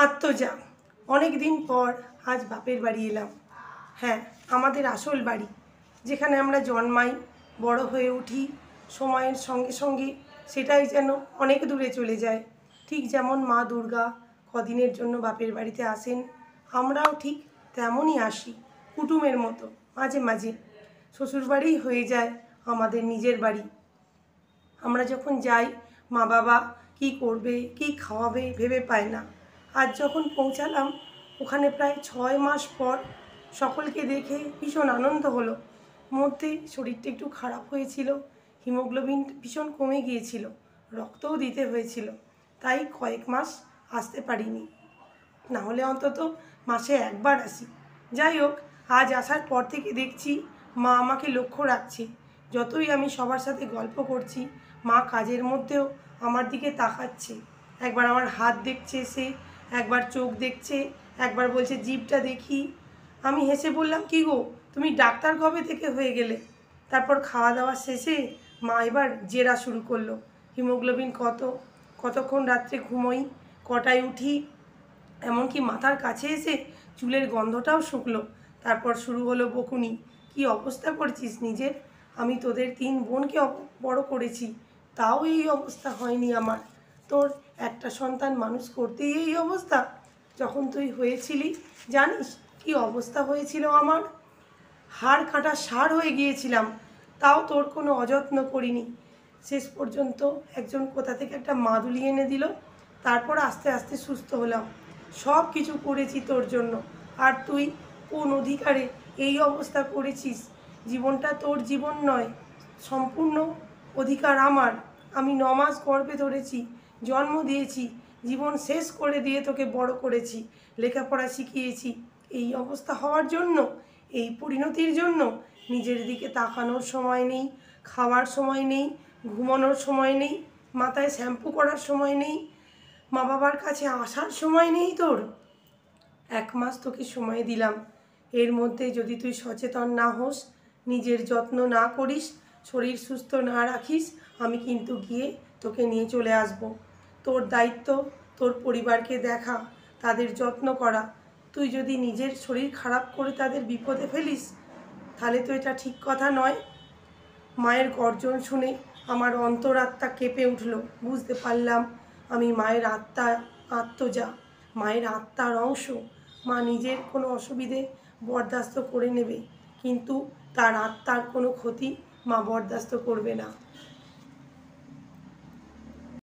আত্মজা অনেক দিন পর আজ বাপের বাড়ি এলাম। হ্যাঁ, আমাদের আসল বাড়ি, যেখানে আমরা জন্মাই, বড় হয়ে উঠি। সময়ের সঙ্গে সঙ্গে সেটাই যেন অনেক দূরে চলে যায়। ঠিক যেমন মা দুর্গা কদিনের জন্য বাপের বাড়িতে আসেন, আমরাও ঠিক তেমনই আসি, কুটুমের মতো। মাঝে মাঝে শ্বশুরবাড়ি হয়ে যায় আমাদের নিজের বাড়ি। আমরা যখন যাই, মা বাবা কি করবে, কি খাওয়াবে ভেবে পায় না। আজ যখন পৌঁছালাম, ওখানে প্রায় 6 মাস পর সকলকে দেখে ভীষণ আনন্দ হলো। মধ্যে শরীরটা একটু খারাপ হয়েছিল, হিমোগ্লোবিন ভীষণ কমে গিয়েছিল, রক্তও দিতে হয়েছিল, তাই কয়েক মাস আসতে পারিনি। না হলে অন্তত মাসে একবার আসি। যাই হোক, আজ আসার পর থেকে দেখছি মা আমাকে লক্ষ্য রাখছে। যতই আমি সবার সাথে গল্প করছি, মা কাজের মধ্যেও আমার দিকে তাকাচ্ছে। একবার আমার হাত দেখছে সে, একবার চোখ দেখছে, একবার বলছে জিভটা দেখি। আমি হেসে বললাম, কী গো, তুমি ডাক্তার কবে থেকে হয়ে গেলে? তারপর খাওয়া দাওয়া শেষে মা এবার জেরা শুরু করলো। হিমোগ্লোবিন কত, কতক্ষণ রাত্রে ঘুমোই, কটায় উঠি, এমনকি মাথার কাছে এসে চুলের গন্ধটাও শুকলো। তারপর শুরু হলো বকুনি, কি অবস্থা করছিস নিজের? আমি তোদের 3 বোনকে বড় করেছি, তাও এই অবস্থা হয়নি আমার। তোর একটা সন্তান মানুষ করতেই এই অবস্থা? যখন তুই হয়েছিলি জানিস কি অবস্থা হয়েছিল আমার? হাড় কাটা ষাঁড় হয়ে গিয়েছিলাম, তাও তোর কোনো অযত্ন করিনি। শেষ পর্যন্ত একজন কোথা থেকে একটা মাদুলি এনে দিল, তারপর আস্তে আস্তে সুস্থ হলাম। সব কিছু করেছি তোর জন্য, আর তুই কোন অধিকারে এই অবস্থা করেছিস? জীবনটা তোর জীবন নয়, সম্পূর্ণ অধিকার আমার। আমি 9 মাস গর্ভে ধরেছি, জন্ম দিয়েছি, জীবন শেষ করে দিয়ে তোকে বড় করেছি, লেখাপড়া শিখিয়েছি। এই অবস্থা হওয়ার জন্য, এই পরিণতির জন্য? নিজের দিকে তাকানোর সময় নেই, খাওয়ার সময় নেই, ঘুমানোর সময় নেই, মাথায় শ্যাম্পু করার সময় নেই, মা বাবার কাছে আসার সময় নেই তোর। 1 মাস তোকে সময় দিলাম, এর মধ্যে যদি তুই সচেতন না হোস, নিজের যত্ন না করিস, শরীর সুস্থ না রাখিস, আমি কিন্তু গিয়ে তোকে নিয়ে চলে আসব। তোর দায়িত্ব তোর পরিবারকে দেখা, তাদের যত্ন করা। তুই যদি নিজের শরীর খারাপ করে তাদের বিপদে ফেলিস, তাহলে তো এটা ঠিক কথা নয়। মায়ের গর্জন শুনে আমার অন্তরাত্মা কেঁপে উঠল। বুঝতে পারলাম আমি মায়ের আত্মা, আত্মজা, মায়ের আত্মার অংশ। মা নিজের কোনো অসুবিধে বরদাস্ত করে নেবে, কিন্তু তার আত্মার কোনো ক্ষতি মা বরদাস্ত করবে না।